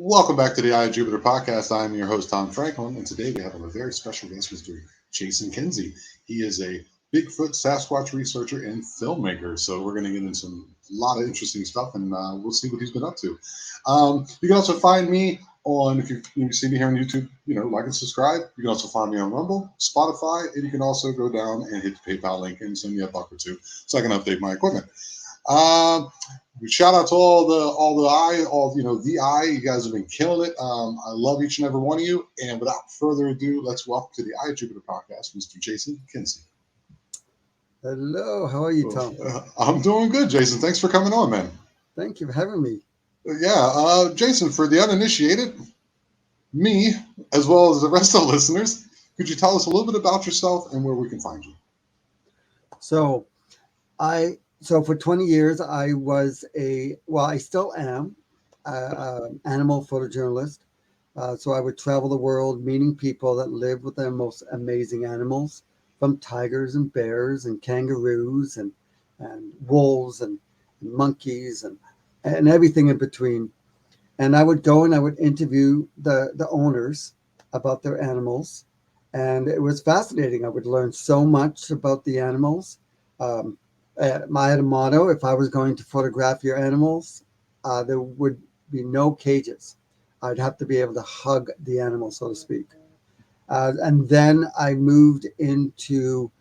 Welcome back to the Eye of Jupiter podcast. I'm your host, Tom Franklin, and today we have a very special guest, Mr. Jason Kinsey. He is a Bigfoot Sasquatch researcher and filmmaker. So we're going to get into a lot of interesting stuff, and we'll see what he's been up to. You can also find me on, if you see me here on YouTube, like and subscribe. You can also find me on Rumble, Spotify, and you can also go down and hit the PayPal link and send me a buck or two so I can update my equipment. Shout out to the eye. You guys have been killing it. I love each and every one of you. And without further ado, let's welcome to the Eye of Jupiter podcast, Mr. Jason Kinsey. Hello, how are you, Tom? I'm doing good, Jason. Thanks for coming on, man. Thank you for having me. Yeah, Jason, for the uninitiated, me as well as the rest of the listeners, could you tell us a little bit about yourself and where we can find you? So, for 20 years I was I still am animal photojournalist. So I would travel the world meeting people that live with their most amazing animals, from tigers and bears and kangaroos and wolves and monkeys and everything in between. And I would go and I would interview the owners about their animals. And it was fascinating. I would learn so much about the animals. Um, I had a motto: if I was going to photograph your animals, there would be no cages. I'd have to be able to hug the animal, so to speak. And then I moved into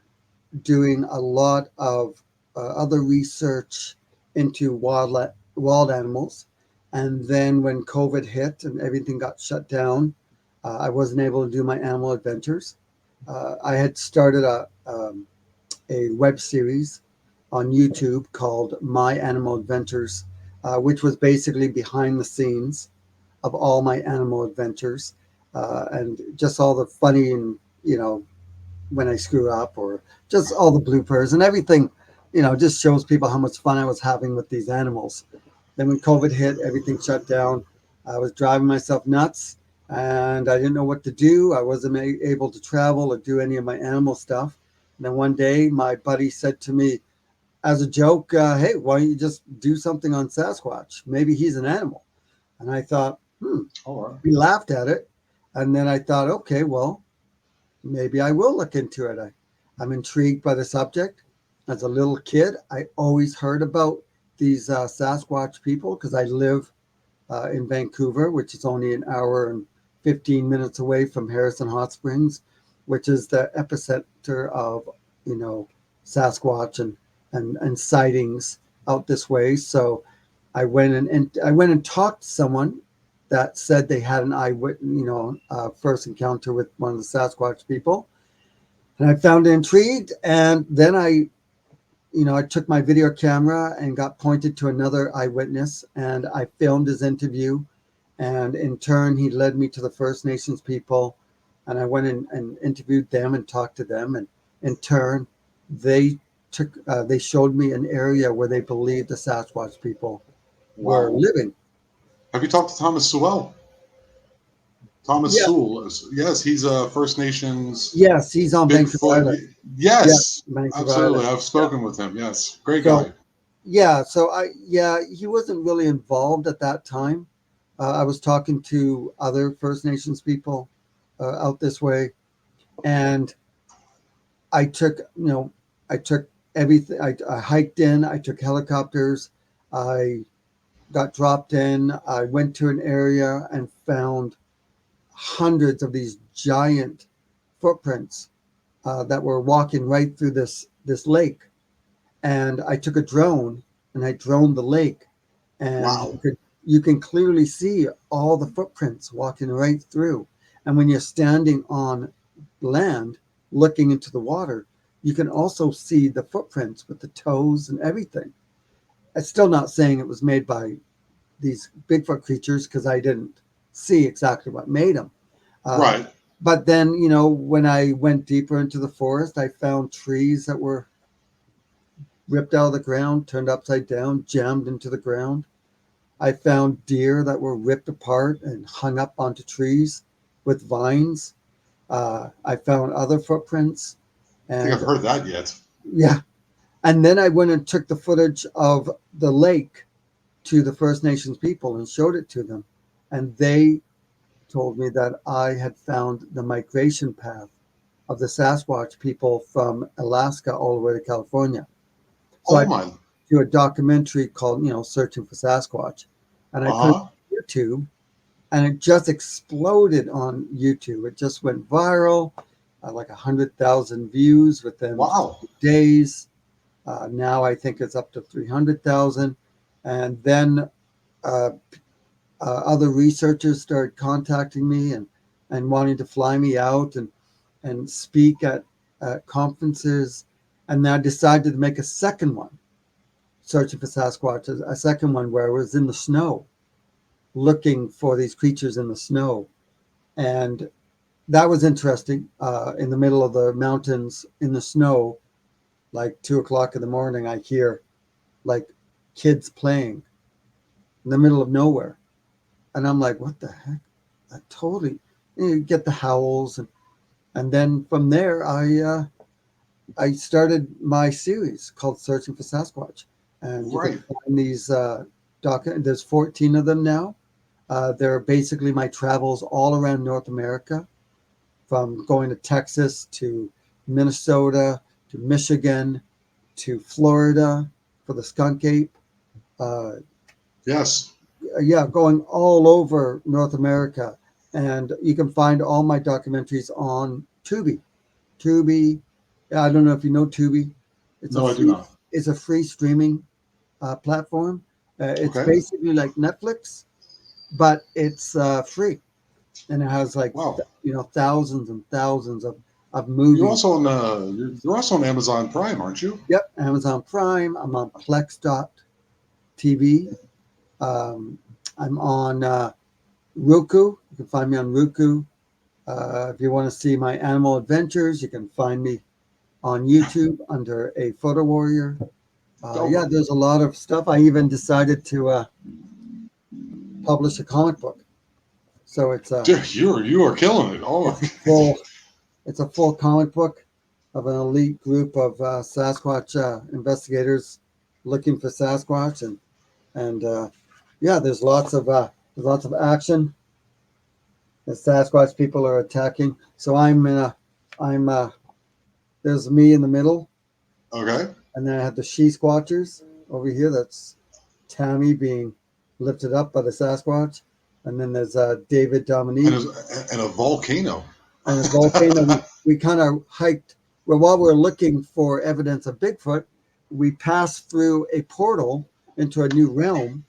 doing a lot of other research into wild animals. And then when COVID hit and everything got shut down, I wasn't able to do my animal adventures. I had started a web series on YouTube called My Animal Adventures, which was basically behind the scenes of all my animal adventures, and just all the funny and when I screw up, or just all the bloopers and everything. Just shows people how much fun I was having with these animals. Then when COVID hit, everything shut down. I was driving myself nuts, and I didn't know what to do. I wasn't able to travel or do any of my animal stuff. And then one day, my buddy said to me, as a joke, "Hey, why don't you just do something on Sasquatch? Maybe he's an animal." And I thought, All right. we laughed at it. And then I thought, okay, well, maybe I will look into it. I'm intrigued by the subject. As a little kid, I always heard about these Sasquatch people because I live in Vancouver, which is only an hour and 15 minutes away from Harrison Hot Springs, which is the epicenter of, Sasquatch and sightings out this way. So I went and talked to someone that said they had an eyewitness, first encounter with one of the Sasquatch people, and I found it intrigued. And then I took my video camera and got pointed to another eyewitness, and I filmed his interview. And in turn, he led me to the First Nations people, and I went in and interviewed them and talked to them. And in turn, they they showed me an area where they believed the Sasquatch people were Wow. living. Have you talked to Thomas Sewell? Thomas Yeah. Sewell. Yes, he's a First Nations Yes, he's on Vancouver Bigfoot. Island. Yeah, Yes, Vancouver absolutely. Island. I've Yeah. spoken with him. Yes, great So guy. he wasn't really involved at that time. I was talking to other First Nations people out this way, and I took, I took everything. I hiked in. I took helicopters. I got dropped in. I went to an area and found hundreds of these giant footprints that were walking right through this lake. And I took a drone and I droned the lake, and Wow. you can clearly see all the footprints walking right through. And when you're standing on land looking into the water, you can also see the footprints with the toes and everything. It's still not saying it was made by these Bigfoot creatures because I didn't see exactly what made them. Uh, Right. but then, when I went deeper into the forest, I found trees that were ripped out of the ground, turned upside down, jammed into the ground. I found deer that were ripped apart and hung up onto trees with vines. I found other footprints, I think I've and heard that yet. yeah. And then I went and took the footage of the lake to the First Nations people and showed it to them. and they told me that I had found the migration path of the Sasquatch people from Alaska all the way to California. So Oh I my. do a documentary called, Searching for Sasquatch, and I put it Uh-huh. on YouTube, and it just exploded on YouTube. It just went viral, like 100,000 views within Wow. days. Now I think it's up to 300,000, and then uh, other researchers started contacting me and wanting to fly me out and speak at conferences. And then I decided to make a second one, Searching for Sasquatch, a second one where I was in the snow, looking for these creatures in the snow. And that was interesting. In the middle of the mountains in the snow, like 2 o'clock in the morning, I hear like kids playing in the middle of nowhere. And I'm like, what the heck? I totally, you get the howls. And then from there, I started my series called Searching for Sasquatch. And you can Right. find these there's 14 of them now. They're basically my travels all around North America, from going to Texas to Minnesota to Michigan to Florida for the skunk ape. Uh, Yes. yeah, going all over North America. And you can find all my documentaries on Tubi. Tubi, I don't know if you know Tubi. It's a No, I do free, not. it's a free streaming platform. It's Okay. basically like Netflix, but it's free, and it has like Wow. thousands and thousands of You're movies. also on you're also on Amazon Prime, aren't you? Yep, Amazon Prime. I'm on Plex.tv. Um, I'm on Roku. You can find me on Roku. If you want to see my animal adventures, you can find me on YouTube under a photo warrior. Yeah, Okay. there's a lot of stuff. I even decided to publish a comic book. So Dude, you are killing it. Oh, it's a full it's a full comic book of an elite group of Sasquatch investigators looking for Sasquatch, and yeah, there's lots of action. The Sasquatch people are attacking. So I'm there's me in the middle, okay. and then I have the she squatchers over here. That's Tammy being lifted up by the Sasquatch, and then there's David And Dominique a volcano. and a volcano. We kind of hiked. Well, while we were looking for evidence of Bigfoot, we passed through a portal into a new realm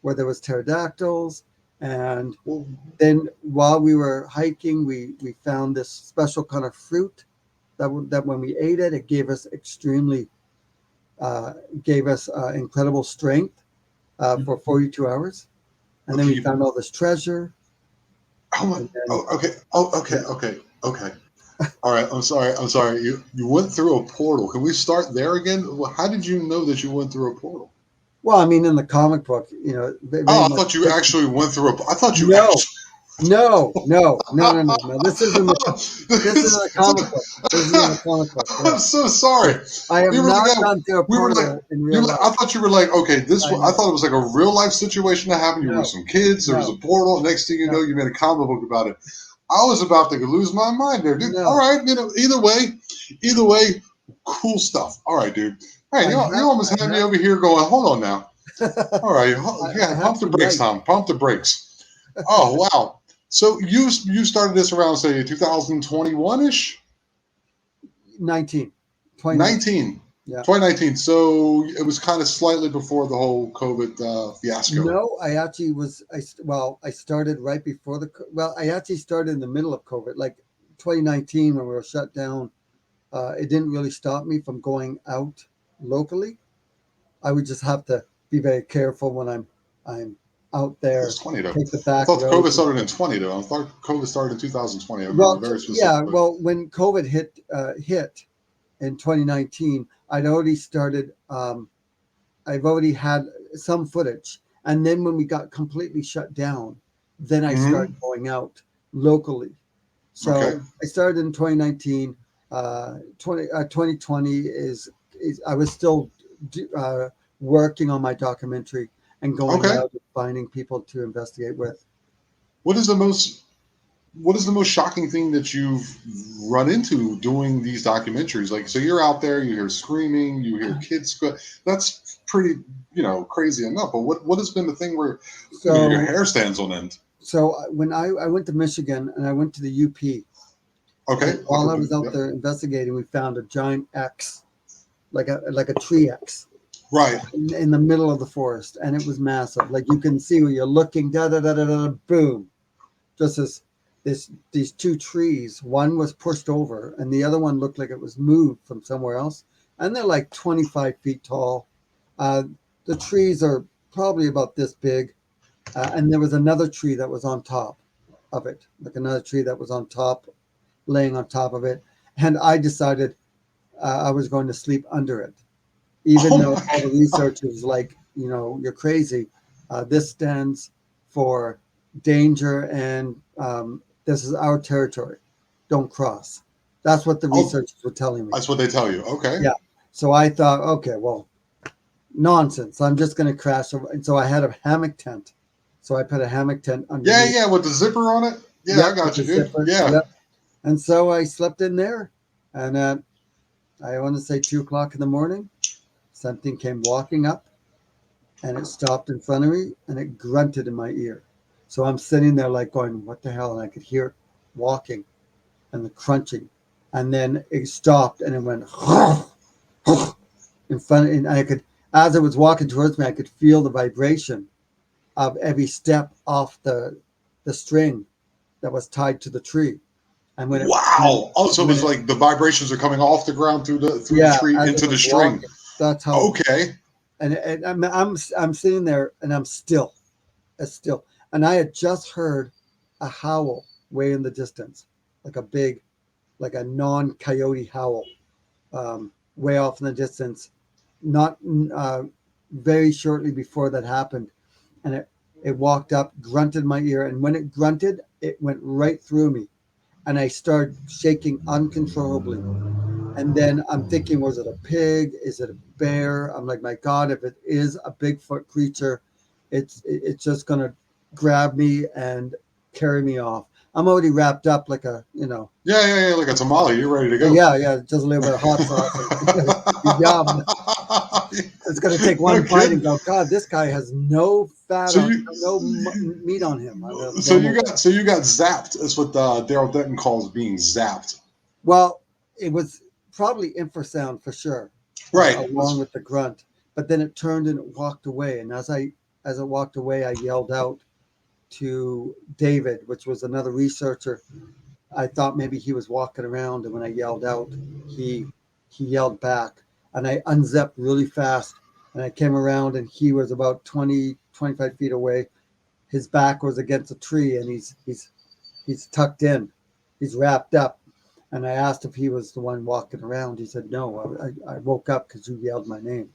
where there was pterodactyls, and Well, then while we were hiking, we found this special kind of fruit that when we ate it, it gave us uh, incredible strength for 42 hours. And then okay. we found all this treasure. Oh, And then, oh, okay. Oh, okay. yeah. Okay. Okay. All right. I'm sorry. I'm sorry. You went through a portal. Can we start there again? Well, how did you know that you went through a portal? Well, I mean, in the comic book, very Oh, I much. thought you actually went through a. I thought you No, actually. no. This isn't a comic book. This isn't a comic book. I'm No, so sorry. I have We were the not guy. gone through a We were like. portal in You real were life. like, I thought you were like, okay, I I know. thought it was like a real life situation that happened. You were with No, some kids. There was no, a portal. Next thing you know, no, you made a comic book about it. I was about to lose my mind there, dude. All no. right, either way, cool stuff. All right, dude. All right, you almost had me over here going. Hold on now. All right, I yeah, have pump the to brakes, write. Tom. Pump the brakes. Oh wow. So you started this around say 2021 ish, 19, 2019. 19, Yeah. 2019. So it was kind of slightly before the whole COVID fiasco. No, I actually was. I started right before I actually started in the middle of COVID, like 2019 when we were shut down. It didn't really stop me from going out locally. I would just have to be very careful when I'm out It was there, 20 though. take the I back thought COVID roads and started in stuff. 20 though. I thought COVID started in 2020. I remember Well, very yeah, specifically. well, when COVID hit in 2019, I'd already started. I've already had some footage, and then when we got completely shut down, then I Hmm. started going out locally. Okay. So I started in 2019. 2020 is I was still working on my documentary and going Okay. out and finding people to investigate with. What is the most shocking thing that you've run into doing these documentaries? Like, so you're out there, you hear screaming, you hear kids that's pretty, crazy enough. But what has been the thing where your So hair stands on end? so when I went to Michigan and I went to the UP, Okay, and while I was out yep. there investigating, we found a giant X, like a tree X, Right. in the middle of the forest, and it was massive. Like you can see when you're looking, da da da da da, boom, just as these two trees. One was pushed over, and the other one looked like it was moved from somewhere else. And they're like 25 feet tall. Uh, the trees are probably about this big, and there was another tree that was on top of it, like another tree that was on top, laying on top of it. And I decided I was going to sleep under it, even Oh though my all the researchers like, you're crazy. This stands for danger, and this is our territory. Don't cross. That's what the Oh, researchers were telling me. that's what they tell you. Okay. Yeah. So I thought, okay, well, nonsense. I'm just going to crash. And so I had a hammock tent. So I put a hammock tent Yeah, underneath. yeah, with the zipper on it. Yeah, I Yep, with got the you, dude. zipper. Yeah. Yep. And so I slept in there, and I want to say 2 o'clock in the morning, something came walking up, and it stopped in front of me, and it grunted in my ear. So I'm sitting there like going, what the hell? And I could hear it walking and the crunching. And then it stopped and it went in front. And I could, as it was walking towards me, I could feel the vibration of every step off the string that was tied to the tree. And Wow. Oh, so it when was it, like the vibrations are coming off the ground through the yeah, tree as it into the was string. walking, that's how, Okay. and I'm sitting there and I'm still, still. And I had just heard a howl way in the distance, like a big, like a non-coyote howl, way off in the distance. Not very shortly before that happened, and it walked up, grunted in my ear, and when it grunted, it went right through me, and I started shaking uncontrollably. And then I'm thinking, was it a pig? Is it a bear? I'm like, my God, if it is a Bigfoot creature, it's just gonna grab me and carry me off. I'm already wrapped up like a, Yeah, yeah, yeah, like a tamale. You're ready to go. yeah, yeah, just a little bit of hot sauce and yum. It's gonna take No one bite and kidding. go, God, this guy has no fat So on, you, no meat on him. It's almost, so you got zapped. That's what Daryl Denton calls being zapped. well, it was probably infrasound for sure, Right. along with the grunt. But then it turned and it walked away. And as it walked away, I yelled out to David, which was another researcher. I thought maybe he was walking around, and when I yelled out, he he yelled back, and I unzipped really fast, and I came around, and he was about 20-25 feet away. His back was against a tree, and he's tucked in, he's wrapped up. And I asked if he was the one walking around. He said, no, I woke up because you yelled my name.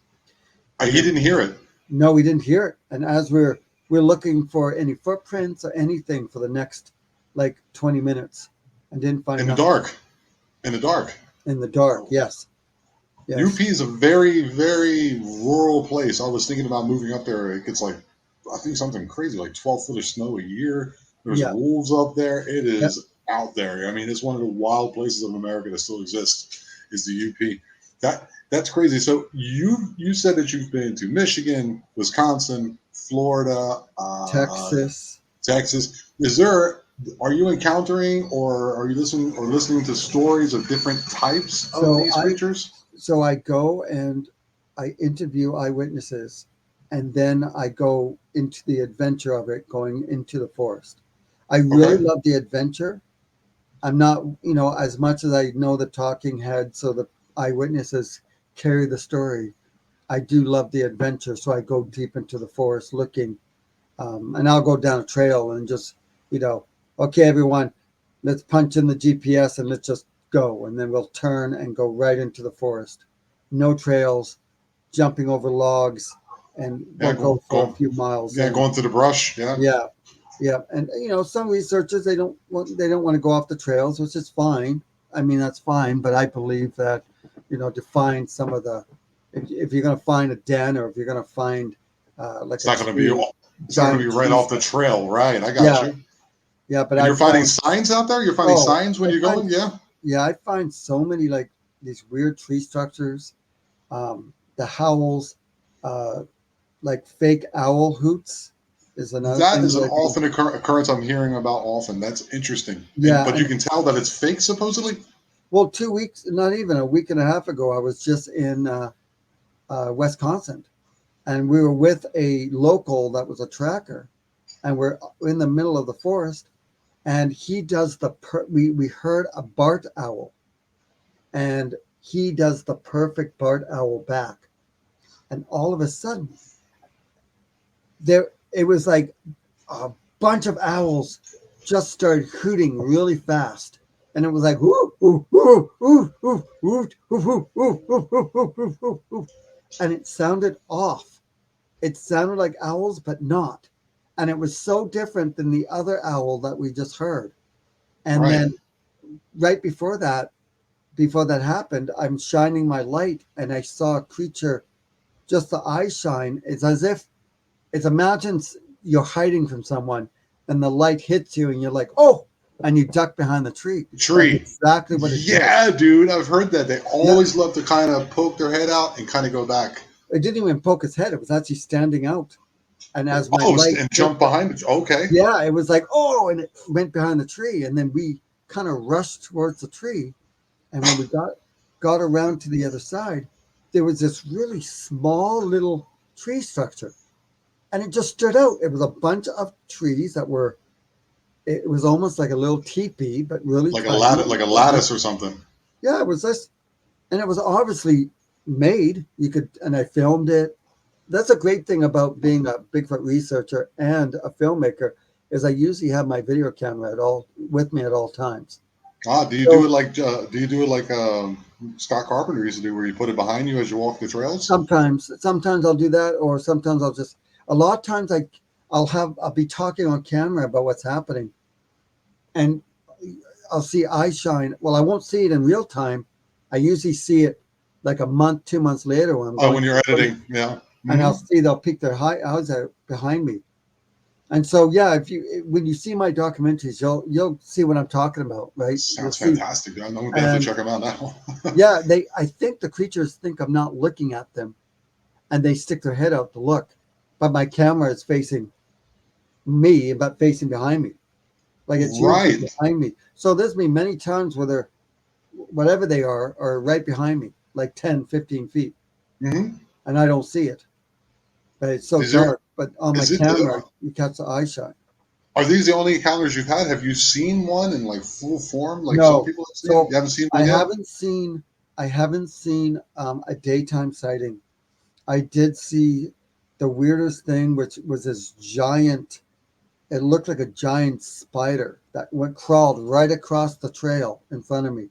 And He then, didn't hear it no, we didn't hear it. And as we're looking for any footprints or anything for the next like 20 minutes, and didn't find in the nothing. dark. In the dark. In the dark, yes, yes, UP is a very, very rural place. I was thinking about moving up there. It gets like, I think something crazy, like 12 foot of snow a year. There's yeah, wolves up there. It yep. is out there. I mean, it's one of the wild places of America that still exists is the UP. That's crazy. So you said that you've been to Michigan, Wisconsin, Florida, Texas. Texas. Are you encountering or are you listening to stories of different types of So these I creatures? so I go and I interview eyewitnesses, and then I go into the adventure of it, going into the forest. I really Okay. love the adventure. I'm not, as much as I know the talking head, so the eyewitnesses carry the story. I do love the adventure, so I go deep into the forest looking, and I'll go down a trail and just, you know, okay, everyone, let's punch in the GPS and let's just go, and then we'll turn and go right into the forest. No trails, jumping over logs, and Yeah, we'll go for a few miles yeah, in. going through the brush. Yeah. Yeah, yeah, and some researchers they don't want to go off the trails, which is fine. I mean that's fine, but I believe that to find some of the if you're going to find a den or if you're going to find like It's a not going to be tree, it's not going to giant be right tree off the stand. trail, right? I got Yeah, you. Yeah, but And I you're finding found signs out there? You're finding oh, signs when I you're find going? Yeah. yeah, I find so many like these weird tree structures, the howls, uh, like fake owl hoots is another That thing is that an I do. often occurrence I'm hearing about often. That's interesting. And Yeah, but you and can tell that it's fake supposedly? well, 2 weeks, not even a week and a half ago, I was just in Wisconsin, and we were with a local that was a tracker, and we're in the middle of the forest, and he does we heard a Bart owl, and he does the perfect Bart owl back, and all of a sudden there it was like a bunch of owls just started hooting really fast. And it was like, whoo, whoo, whoo, whoo, whoo, whoo, whoo, whoo, whoo, whoo, whoo, whoo, whoo, whoo. And it sounded off. It sounded like owls, but not. And it was so different than the other owl that we just heard. And Right. then right before that happened, I'm shining my light and I saw a creature, just the eye shine. It's as if it's imagine you're hiding from someone and the light hits you and you're like, oh, and you duck behind the tree. That's Tree. exactly what it did. Yeah, dude. I've heard that. They Yeah, always love to kind of poke their head out and kind of go back. it didn't even poke its head. It was actually standing out. And as my Oh, light and hit jump it, behind it. Okay. yeah, it was like, oh, and it went behind the tree. And then we kind of rushed towards the tree. And when we got around to the other side, there was this really small little tree structure. And it just stood out. It was a bunch of trees that were it was almost like a little teepee, but really tiny. Like a But lattice or something. yeah, it was this, and it was obviously made. You could, and I filmed it. That's a great thing about being a Bigfoot researcher and a filmmaker is I usually have my video camera at all with me at all times. Ah, do you do So it like Scott Carpenter used to do, where you put it behind you as you walk the trails? sometimes I'll do that, or sometimes I'll just. A lot of times I'll be talking on camera about what's happening, and I'll see eye shine. Well, I won't see it in real time. I usually see it like a month, 2 months later when I'm Oh, going when through you're the footage, editing, yeah. and Hmm. I'll see they'll peek their eyes out behind me. And so, yeah, if you when you see my documentaries, you'll see what I'm talking about, right? You'll Sounds see, fantastic, dude. I'm gonna have to and check them out now. yeah, they. I think the creatures think I'm not looking at them, and they stick their head out to look, but my camera is facing me, but facing behind me, like it's usually Right. behind me. So there's been many times where they're whatever they are right behind me, like 10, 15 feet, Hmm. and I don't see it. But it's so Is there? dark. But on my Is it? camera, you catch the eye shine. Are these the only encounters you've had? Have you seen one in like full form, like some No, people have seen? so You haven't seen I one yet. haven't seen I haven't seen a daytime sighting. I did see the weirdest thing, which was this giant. It looked like a giant spider that went crawled right across the trail in front of me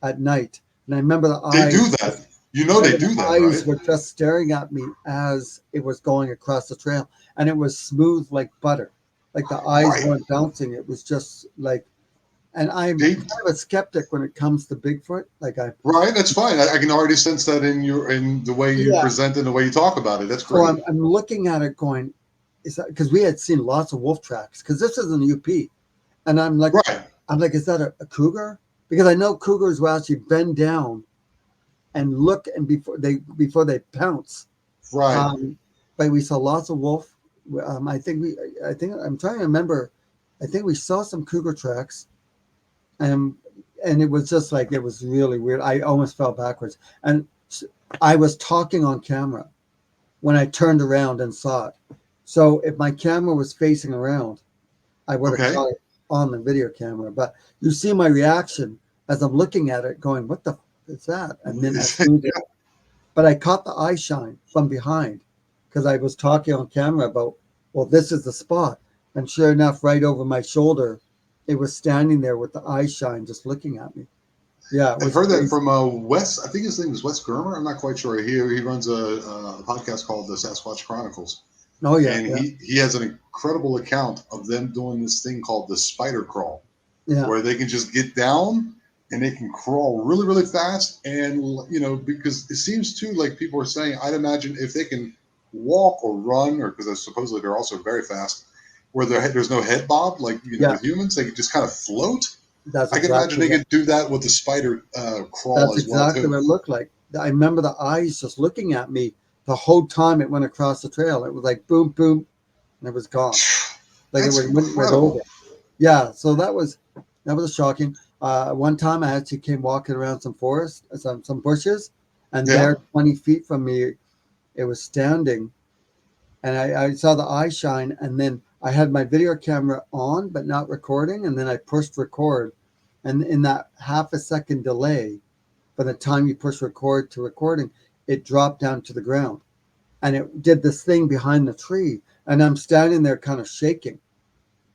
at night. And I remember the They do eyes. that. You know they Remember do the that, eyes right? were just staring at me as it was going across the trail, and it was smooth like butter. Like the eyes Right. weren't bouncing. It was just like, and I'm They kind of a skeptic when it comes to Bigfoot. Like I, right. That's fine. I can already sense that in the way you yeah. present and the way you talk about it. That's So great. I'm looking at it going, is that because we had seen lots of wolf tracks? Because this is in the UP, and Right. I'm like, is that a cougar? Because I know cougars will actually bend down and look, and before they pounce. Right. Um, but we saw lots of wolf. I think I'm trying to remember. I think we saw some cougar tracks, and and it was just like it was really weird. I almost fell backwards, and I was talking on camera when I turned around and saw it. So if my camera was facing around, I would have Okay. caught it on the video camera. But you see my reaction as I'm looking at it, going, "What the is that?" And then as soon as but I caught the eye shine from behind because I was talking on camera about, well, this is the spot. And sure enough, right over my shoulder, it was standing there with the eye shine just looking at me. Yeah, it I've was heard that crazy. from Wes. I think his name is Wes Germer. I'm not quite sure. He runs a podcast called the Sasquatch Chronicles, Oh, yeah, and yeah, he has an incredible account of them doing this thing called the spider crawl, yeah. where they can just get down and they can crawl really really fast. And because it seems too like people are saying, I'd imagine if they can walk or run, or because supposedly they're also very fast, where there's no head bob, like Yeah, with humans, they could just kind of float. that's I can imagine exactly they what could do that with the spider crawl that's as well exactly too. what it looked like. I remember the eyes just looking at me the whole time it went across the trail. It was like boom, boom, and it was gone. Like it That's went right over. incredible. Yeah, so that was shocking. One time I actually came walking around some forest, some bushes, and Yeah. there, 20 feet from me, it was standing, and I saw the eye shine, and then I had my video camera on but not recording, and then I pushed record, and in that half a second delay, from the time you push record to recording, it dropped down to the ground, and it did this thing behind the tree, and I'm standing there kind of shaking,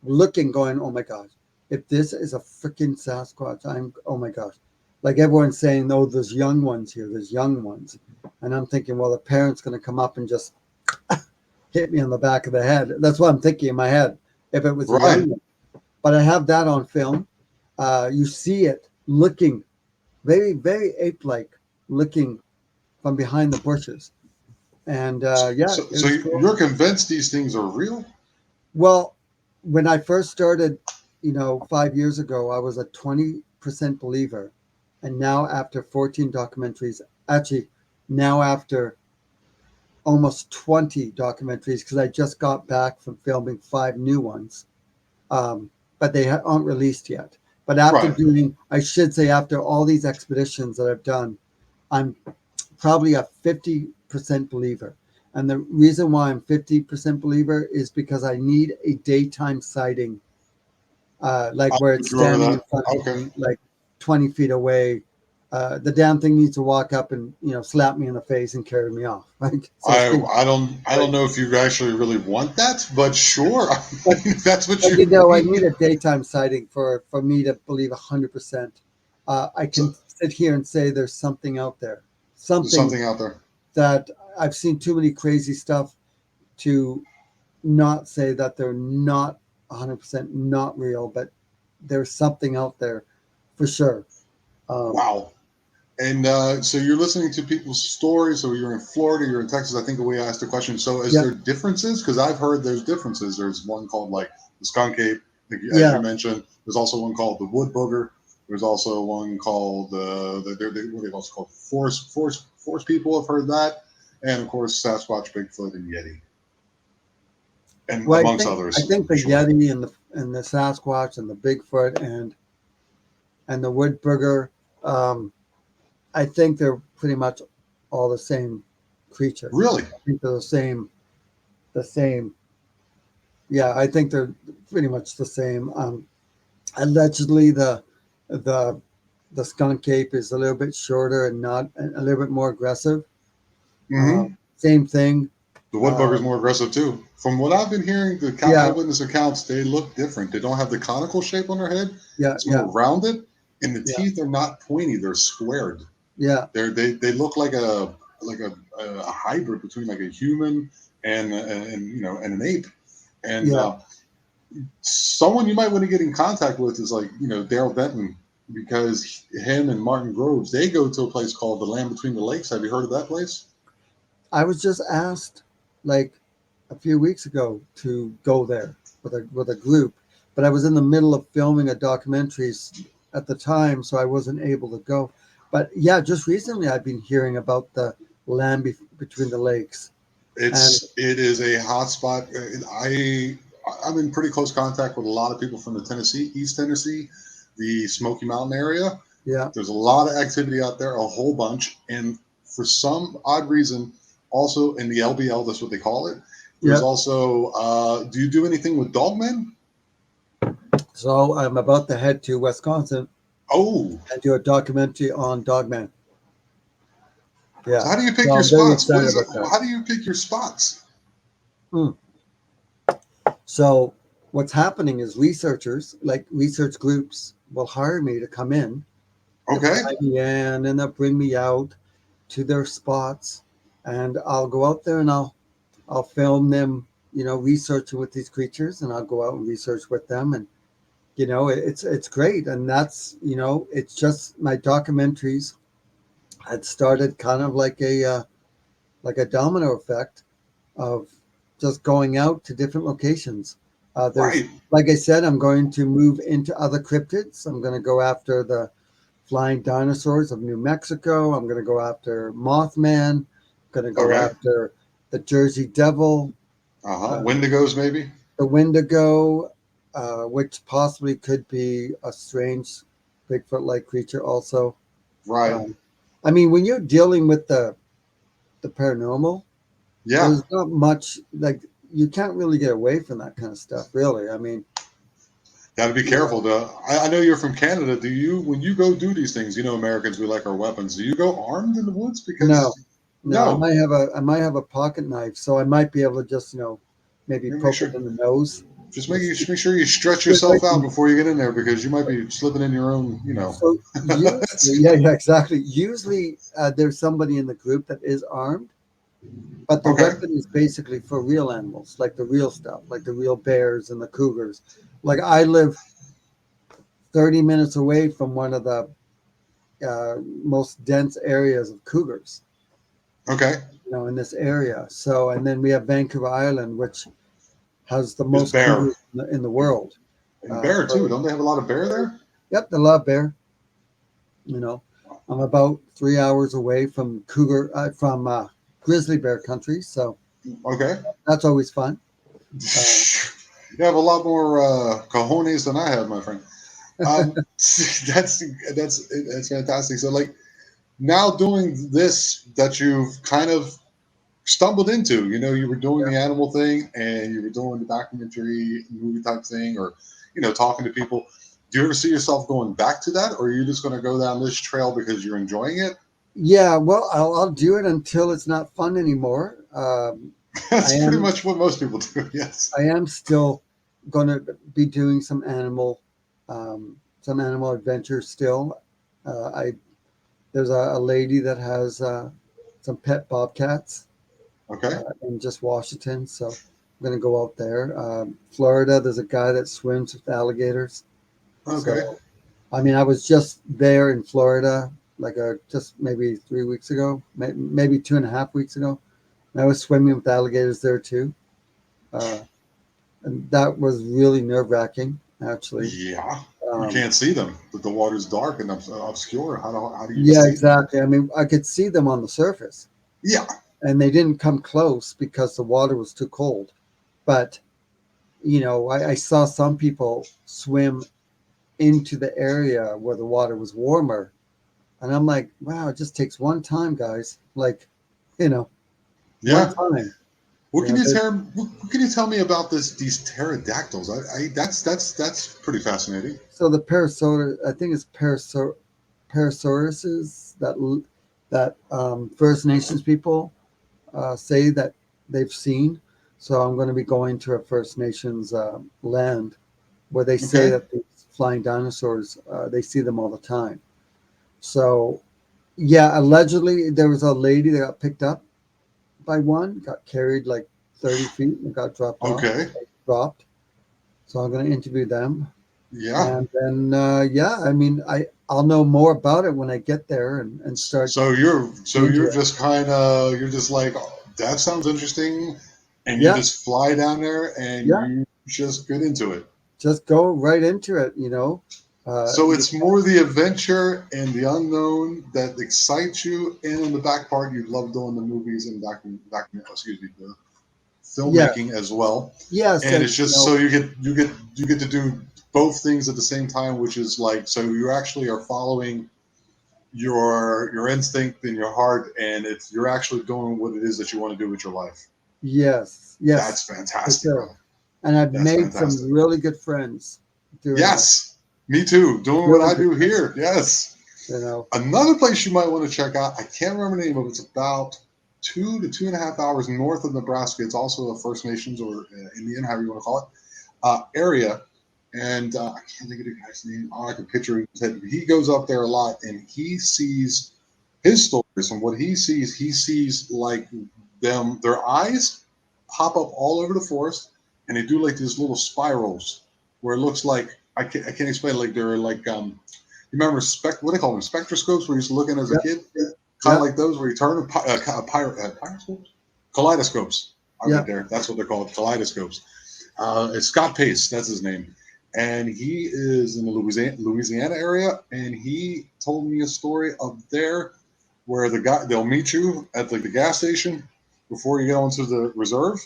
looking, going, oh my gosh, if this is a freaking Sasquatch, oh my gosh. Like everyone's saying, oh, there's young ones here, there's young ones. And I'm thinking, well, the parent's going to come up and just hit me on the back of the head. That's what I'm thinking in my head, if it was a Right. young one. But I have that on film. You see it looking very, very ape like, looking from behind the bushes. And yeah, it So was cool. you're convinced these things are real? Well, when I first started, 5 years ago, I was a 20% believer. And now, after 14 documentaries, actually, now after almost 20 documentaries, because I just got back from filming 5 new ones, but they aren't released yet. But after Right. doing, I should say, after all these expeditions that I've done, I'm probably a 50% believer. And the reason why I'm 50% believer is because I need a daytime sighting, like I'll where put it's you over standing in that. front of Okay. me, like 20 feet away. The damn thing needs to walk up and slap me in the face and carry me off. Right? So I don't know if you actually really want that, but sure. I but mean, if that's what but you I need. need a daytime sighting for me to believe 100%. I So can sit here and say there's something out there, there's something something out there. that I've seen too many crazy stuff to not say that they're not 100% not real, but there's something out there for sure. Um, Wow. And so you're listening to people's stories. So you're in Florida, you're in Texas. I think the way I asked the question. So is yeah, there differences? Because I've heard there's differences. There's one called like the skunk ape, like as you yeah. mentioned. There's also one called the wood booger. There's also one called what are they also called forest people. I've heard that, and of course Sasquatch, Bigfoot, and Yeti, and Well, amongst I others. think the Sure. Yeti and the Sasquatch and the Bigfoot and the Woodburger, um, I think they're pretty much all the same creature. Really? I think they're the same. Yeah, I think they're pretty much the same. Allegedly, the the skunk ape is a little bit shorter and not a little bit more aggressive. Mm-hmm. Same thing. The wood Uh, bugger's more aggressive too. From what I've been hearing, the yeah, eyewitness accounts, they look different. They don't have the conical shape on their head. yeah, It's yeah, more rounded, and the yeah, teeth are not pointy. They're squared. yeah, They look like a hybrid between like a human and an ape. And yeah. someone you might want to get in contact with is like Daryl Benton, because him and Martin Groves, they go to a place called the Land Between the Lakes. Have you heard of that place? I was just asked like a few weeks ago to go there with a group, but I was in the middle of filming a documentary at the time, so I wasn't able to go. But yeah, just recently I've been hearing about the land between the lakes, and It is a hot spot. I'm in pretty close contact with a lot of people from the Tennessee, East Tennessee, the Smoky Mountain area. yeah, There's a lot of activity out there, a whole bunch, and for some odd reason, also in the LBL, that's what they call it. There's yeah. also. Do you do anything with dogmen? So I'm about to head to Wisconsin Oh, and do a documentary on dogman. so Yeah, how do you pick so your I'm very spots? What excited is it? about that. How do you pick your spots? Hmm. So what's happening is researchers, like research groups, will hire me to come in. They'll Okay, fly me in and they'll bring me out to their spots, and I'll go out there and I'll film them, researching with these creatures, and I'll go out and research with them, and it's great, and that's it's just my documentaries had started kind of like a domino effect of just going out to different locations. There's, Right. like I said, I'm going to move into other cryptids. I'm going to go after the flying dinosaurs of New Mexico. I'm going to go after Mothman. I'm going to go Okay. after the Jersey Devil, Uh-huh. uh, Wendigos, maybe. the Wendigo, which possibly could be a strange Bigfoot-like creature. Also, Right. um, I mean, when you're dealing with the paranormal, Yeah. there's not much like you can't really get away from that kind of stuff. Really, I mean, Got to be you know, careful. I know you're from Canada. Do you, when you go do these things, Americans, we like our weapons. Do you go armed in the woods? no, Because no, no, I might have a pocket knife, so I might be able to just maybe make poke it sure, in the nose. just make sure you stretch Just like yourself out before you get in there because you might be slipping in your own. so usually, yeah, yeah, exactly. Usually, there's somebody in the group that is armed, but the Okay. weapon is basically for real animals, like the real stuff, like the real bears and the cougars. Like I live 30 minutes away from one of the most dense areas of cougars, Okay. in this area. So, and then we have Vancouver Island, which has the Is most bear cougars in the world. and bear too? For Don't they have a lot of bear there? Yep, the love bear. You know, I'm about 3 hours away from grizzly bear country, so Okay. that's always fun. Uh, You have a lot more cojones than I have, my friend. Um, that's that's fantastic. So, like now doing this that you've kind of stumbled into, you were doing yeah. the animal thing and you were doing the documentary movie type thing, or talking to people. Do you ever see yourself going back to that, or are you just going to go down this trail because you're enjoying it? Yeah, well, I'll do it until it's not fun anymore. I That's pretty am much what most people do. Yes. I am still going to be doing some animal adventures still. I There's a lady that has some pet bobcats Okay. in just Washington, so I'm going to go out there. Florida, there's a guy that swims with alligators. Okay. So, I mean, I was just there in Florida, like just maybe 3 weeks ago, maybe 2.5 weeks ago. And I was swimming with alligators there too. Uh, and that was really nerve wracking, actually. Yeah. You Um, can't see them. The water's dark and obscure. How do you yeah, see them? exactly. I mean, I could see them on the surface, Yeah. and they didn't come close because the water was too cold. But, I saw some people swim into the area where the water was warmer. And I'm like, wow, it just takes one time, guys. Like, you know, one Yeah. time. What You can know, you that- tell? What can you tell me about these pterodactyls? That's pretty fascinating. so the parasaur, I think it's parasauruses that First Nations people say that they've seen. So I'm going to be going to a First Nations land where they say Okay. that these flying dinosaurs, they see them all the time. So yeah, allegedly there was a lady that got picked up by one, got carried like 30 feet and got Okay. dropped. So I'm going to interview them. Yeah. And then, yeah, I mean, I'll know more about it when I get there and start So you're into it. just kind of you're just like, "Oh, that sounds interesting," and you Yeah, just fly down there and yeah, you just get into it. just go right into it. So You, it's more the adventure and the unknown that excites you, and on the back part, you love doing the movies and excuse me, the yeah, filmmaking as well. yes, And and it's just so you get to do both things at the same time, which is like so you actually are following your instinct and your heart, and it's you're actually doing what it is that you want to do with your life. yes, yes, That's for fantastic, sure. brother. And I've That's made fantastic. some really good friends doing it. Yes, me too. Doing what Really I good do friends, here. Yes. you know. Another place you might want to check out. I can't remember the name of it. It's about 2 to 2.5 hours north of Nebraska. It's also a First Nations or Indian, however you want to call it, area. And I can't think of the guy's name. Oh, I can picture his head. He goes up there a lot, and he sees his stories. And what he sees like their eyes pop up all over the forest, and they do like these little spirals where it looks like I can't explain it. Like they're like you remember what do they call them? Spectroscopes where you used to look in as a Yeah, kid, kind of yeah, like those where you turn pyroscopes, kaleidoscopes. I'll yeah, get there. That's what they're called, kaleidoscopes. It's Scott Pace, that's his name, and he is in the Louisiana area, and he told me a story of there where the guy they'll meet you at like the gas station before you get onto the reserve,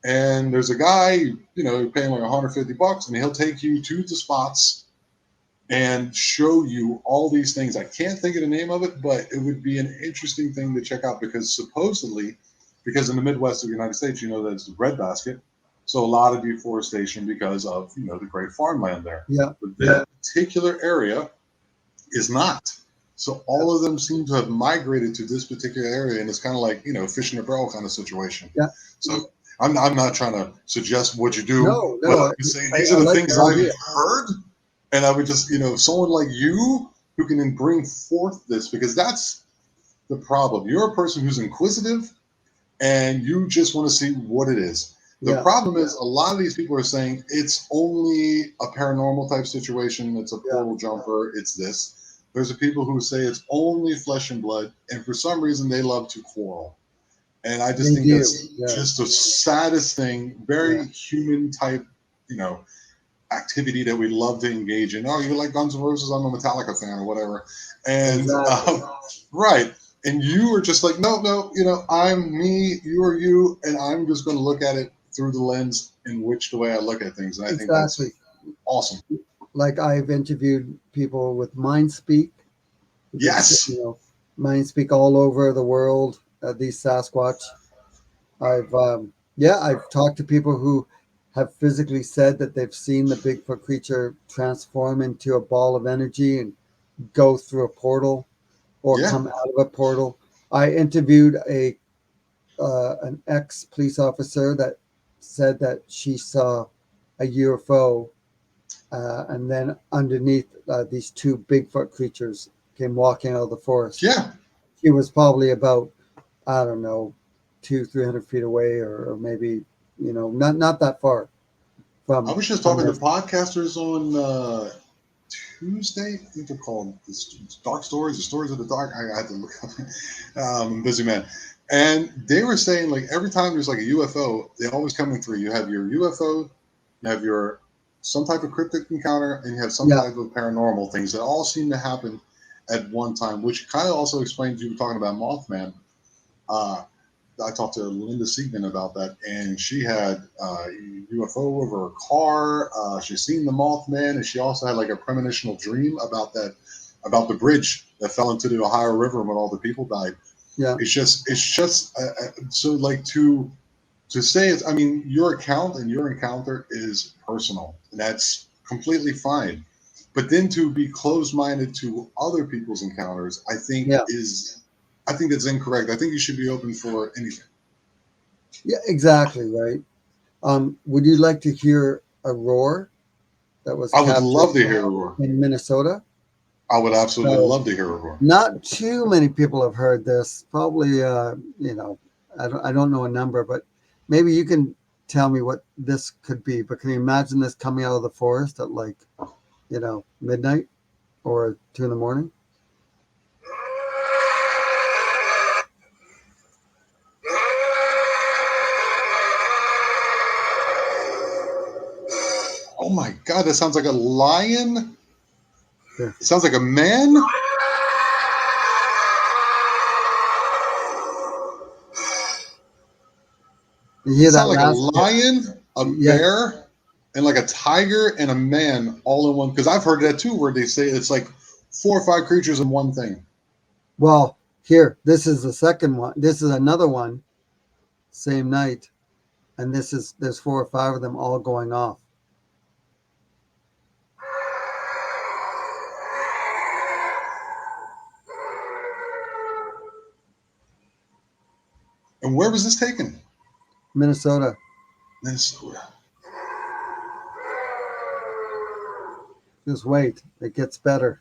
and there's a guy you're paying like $150, and he'll take you to the spots and show you all these things. I can't think of the name of it, but it would be an interesting thing to check out because supposedly, because in the Midwest of the United States, that it's the breadbasket, so a lot of deforestation because of the great farmland there. Yeah. But that particular area is not. So all of them seem to have migrated to this particular area, and it's kind of like fish in a barrel kind of situation. Yeah. So I'm not trying to suggest what you do, No, but I'm just saying these are I the like things the I've idea. heard, and I would just someone like you who can then bring forth this, because that's the problem. You're a person who's inquisitive, and you just want to see what it is. The problem is a lot of these people are saying it's only a paranormal type situation. It's a portal jumper. It's this. There's the people who say it's only flesh and blood, and for some reason they love to quarrel. And I just think that's just the saddest thing. Very human type, activity that we love to engage in. Oh, you like Guns N' Roses? I'm a Metallica fan or whatever. And right. And you are just like, no, I'm me, you are you, and I'm just going to look at it through the lens in which the way I look at things. And I think that's awesome. Like I've interviewed people with mind speak. Yes. Mind speak all over the world. These Sasquatch. I've talked to people who have physically said that they've seen the Bigfoot creature transform into a ball of energy and go through a portal or come out of a portal. I interviewed an ex police officer that said that she saw a UFO, and then underneath these two Bigfoot creatures came walking out of the forest. Yeah, she was probably about, I don't know, 200-300 feet away, or maybe not that far from. I was just talking to podcasters on Tuesday. I think they're called Dark Stories, the Stories of the Dark. I had to look up. Busy man. And they were saying, like, every time there's like a UFO, they always come in three. You have your UFO, you have your some type of cryptic encounter, and you have some type of paranormal things that all seem to happen at one time, which kind of also explains you were talking about Mothman. I talked to Linda Siegman about that, and she had a UFO over her car. She's seen the Mothman, and she also had like a premonitional dream about the bridge that fell into the Ohio River when all the people died. Yeah, it's just so like to say it's. I mean, your account and your encounter is personal, and that's completely fine. But then to be closed-minded to other people's encounters, I think that's incorrect. I think you should be open for anything. Yeah, exactly right. Would you like to hear a roar that was I would captured love to hear a roar. in Minnesota? I would absolutely love to hear a roar. Not too many people have heard this. Probably, I don't know a number, but maybe you can tell me what this could be. But can you imagine this coming out of the forest at like, midnight or 2 a.m? Oh my God, that sounds like a lion. Here. It sounds like a man. You hear It that sounds like a lion, a bear, and like a tiger and a man all in one. Because I've heard that too, where they say it's like 4 or 5 creatures in one thing. Well, here, this is the second one. This is another one, same night, and there's 4 or 5 of them all going off. And where was this taken? Minnesota. Minnesota. Just wait, it gets better.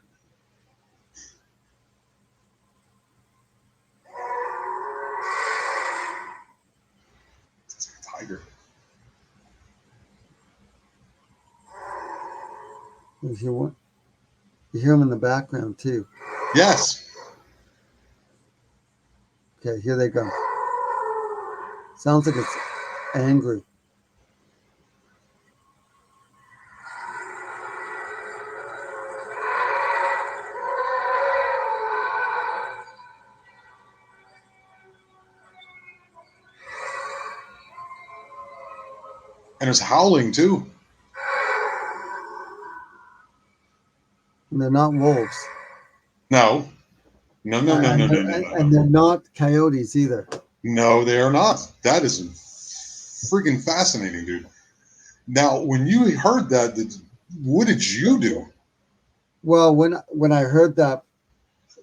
It's like a tiger. You hear them in the background too. Yes. Okay, here they go. Sounds like it's angry. And it's howling too. And they're not wolves. No, no, no, no, no, And, no, no, no, no. and they're not coyotes either. No, they are not. That is freaking fascinating, dude. Now, when you heard that, what did you do? Well, when I heard that,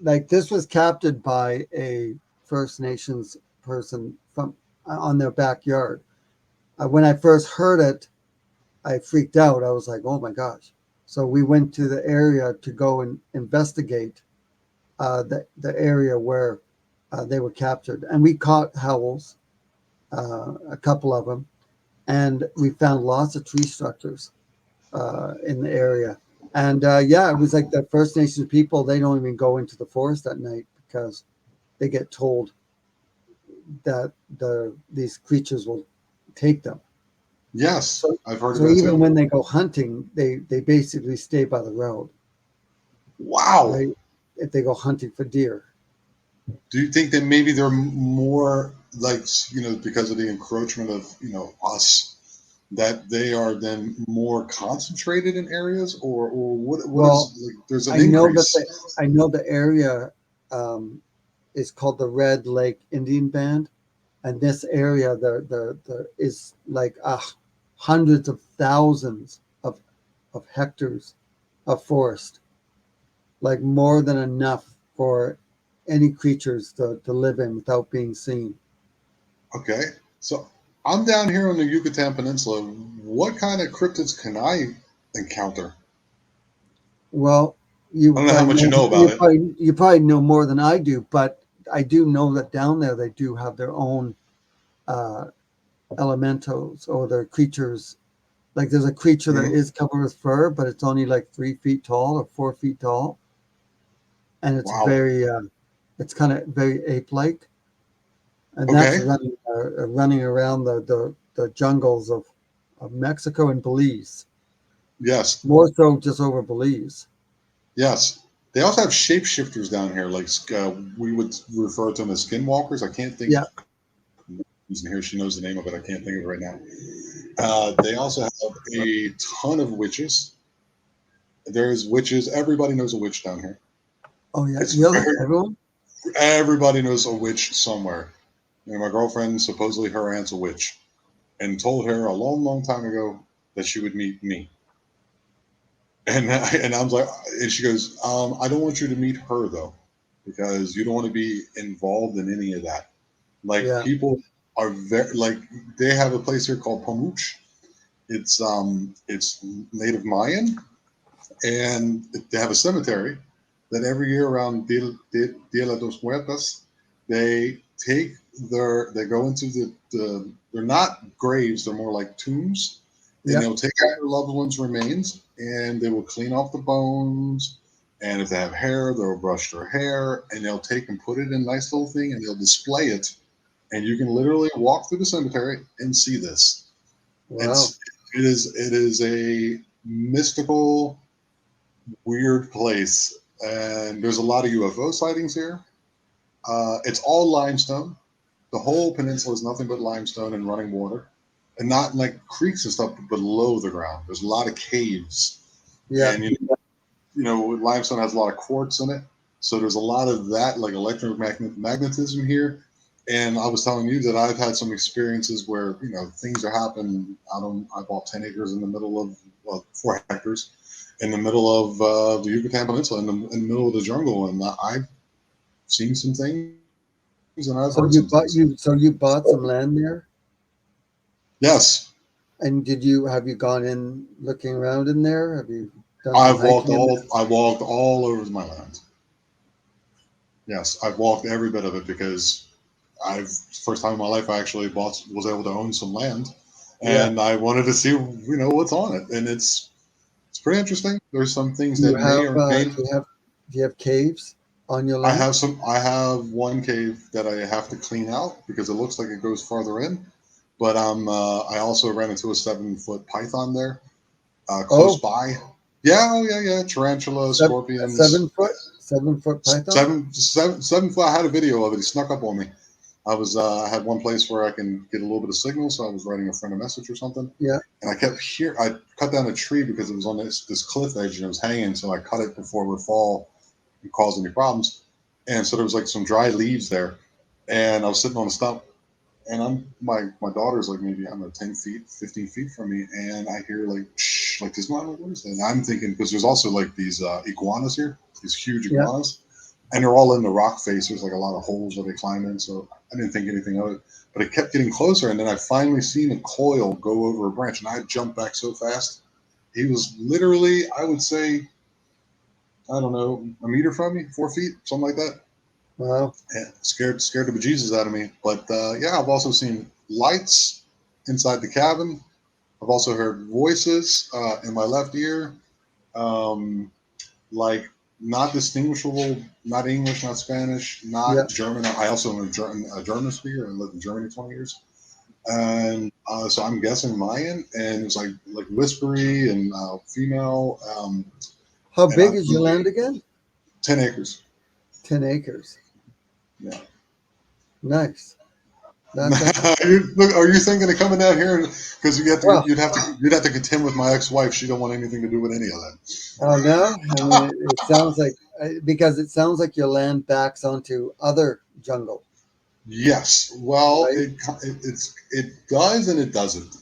like this was captured by a First Nations person from on their backyard. When I first heard it, I freaked out. I was like, "Oh my gosh!" So we went to the area to go and investigate the area where they were captured, and we caught howls, a couple of them, and we found lots of tree structures in the area. And yeah, it was like the First Nations people. They don't even go into the forest at night because they get told that these creatures will take them. Yes, So, I've heard of so that even too. when they go hunting, they basically stay by the road, Wow. right? If they go hunting for deer. Do you think that maybe they're more like, because of the encroachment of, us, that they are then more concentrated in areas, or what Well, is, like, there's an I know that increase? the area um, is called the Red Lake Indian Band, and this area the is like hundreds of thousands of hectares of forest, like more than enough for any creatures to live in without being seen. Okay. So I'm down here on the Yucatan Peninsula. What kind of cryptids can I encounter? Well, I don't know how much you know about it. you probably know more than I do, but I do know that down there they do have their own uh, elementals or their creatures. Like there's a creature that Mhm. is covered with fur, but it's only like 3 feet tall or 4 feet tall, and Wow. it's kind of very ape-like, and that's Okay. running around the jungles of Mexico and Belize, Yes. more so just over Belize. Yes. They also have shapeshifters down here, like we would refer to them as skinwalkers. I can't think. Yeah. Who's in here? She knows the name of it. I can't think of it right now. They also have a ton of witches. There's witches. Everybody knows a witch down here. Oh yeah, It's really? very. Everyone? Everybody knows a witch somewhere. And my girlfriend, supposedly her aunt's a witch, and told her a long, long time ago that she would meet me. And I was like, and she goes, I don't want you to meet her though, because you don't want to be involved in any of that. Like Yeah. people are very like they have a place here called Pamuch. It's native Mayan, and they have a cemetery that every year around Dia de los Muertos, they take they go into they're not graves, they're more like tombs, and Yeah. they'll take out their loved ones' remains and they will clean off the bones. And if they have hair, they'll brush their hair and they'll take and put it in a nice little thing and they'll display it. And you can literally walk through the cemetery and see this. Wow. It's it is a mystical, weird place, and there's a lot of UFO sightings here. It's all limestone. The whole peninsula is nothing but limestone and running water, and not like creeks and stuff, but below the ground. There's a lot of caves, Yeah. and limestone has a lot of quartz in it, so there's a lot of that, like electromagnetism here. And I was telling you that I've had some experiences where things are happening. I bought 10 acres in the middle of 4 hectares in the middle of the Yucatan Peninsula in the middle of the jungle, and I've seen some things and I've So heard some things. you bought some land there, Yes, and have you gone in looking around in there? Have you done some I've walked hiking in all there? I walked all over my land. Yes, I've walked every bit of it because first time in my life I actually was able to own some land, Yeah. and I wanted to see what's on it, and it's pretty interesting. There's some things Do you that have may or may. caves on your I land? have some. I have one cave that I have to clean out because it looks like it goes farther in. But I also ran into a 7 foot python there, close Oh, by. Yeah, oh yeah, yeah. Tarantula, a scorpions. 7 foot python. 7 foot. I had a video of it. He snuck up on me. I had one place where I can get a little bit of signal, so I was writing a friend a message or something, Yeah. and I cut down a tree because it was on this cliff edge and it was hanging, so I cut it before it would fall and cause any problems. And so there was like some dry leaves there, and I was sitting on a stump, and my daughter's like maybe I don't know 10 feet, 15 feet from me, and I hear like shh, like this. What is that? And I'm thinking because there's also like these iguanas here, these huge Yeah. iguanas, and they're all in the rock face. There's like a lot of holes where they climb in, so I didn't think anything of it. But it kept getting closer, and then I finally seen a coil go over a branch, and I jumped back so fast. He was literally, I would say, I don't know, a meter from me, 4 feet, something like that. Wow. Yeah, scared the bejesus out of me. But yeah, I've also seen lights inside the cabin. I've also heard voices in my left ear, um, like not distinguishable, not English, not Spanish, Yeah. not German. I also am a German speaker and lived in Germany 20 years. And so I'm guessing Mayan, and it's like whispery and female. How And big I'm is your land again? 10 acres. 10 acres. Yeah. Nice. That's Look, are you thinking of coming down here? Because well. you'd have to contend with my ex-wife. She don't want anything to do with any of that. Oh no. I mean, it sounds like because it sounds like your land backs onto other jungle, Yes, well, right? it does and it doesn't.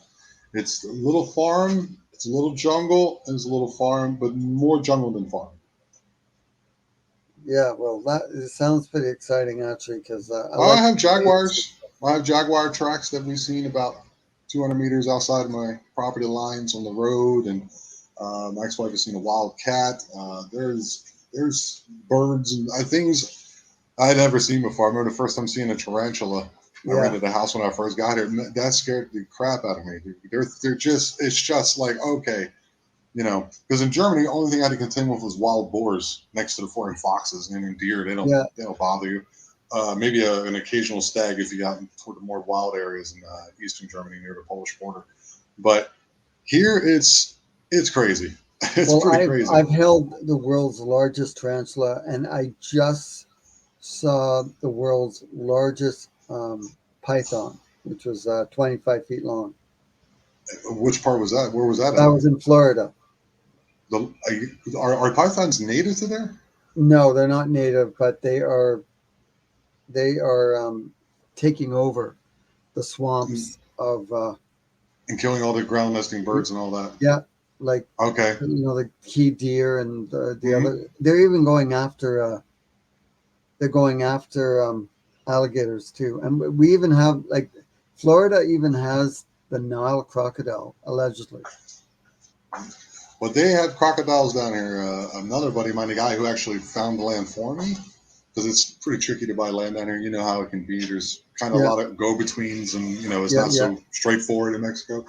It's a little farm, it's a little jungle, and it's a little farm, but more jungle than farm. Yeah. Well, that it sounds pretty exciting actually because I I like have trees. jaguars. I have jaguar tracks that we've seen about 200 meters outside of my property lines on the road, and my ex-wife has seen a wild cat. There's birds and things I had never seen before. I remember the first time seeing a tarantula. I Yeah. rented a house when I first got here. That scared the crap out of me. They're just it's just like okay, because in Germany, the only thing I had to contend with was wild boars next to the foreign foxes and then deer. Yeah. They don't bother you. Maybe an occasional stag if you got toward the more wild areas in eastern Germany near the Polish border. But here it's crazy. It's Well, pretty crazy. I've held the world's largest tarantula, and I just saw the world's largest python, which was 25 feet long. Which part was that? Where was that That at? was in Florida. The, are pythons native to there No, they're not native, but they are taking over the and swamps of killing all the ground nesting birds and all that? yeah, like Okay. the key deer and the Hmm. other. They're even going after they're going after alligators too, and we even have like Florida even has the Nile crocodile allegedly. Well, they have crocodiles down here. Another buddy of mine, the guy who actually found the land for me, because it's pretty tricky to buy land down here. You know how it can be. There's kind of a Yeah, lot of go-betweens, and it's yeah, not yeah. so straightforward in Mexico.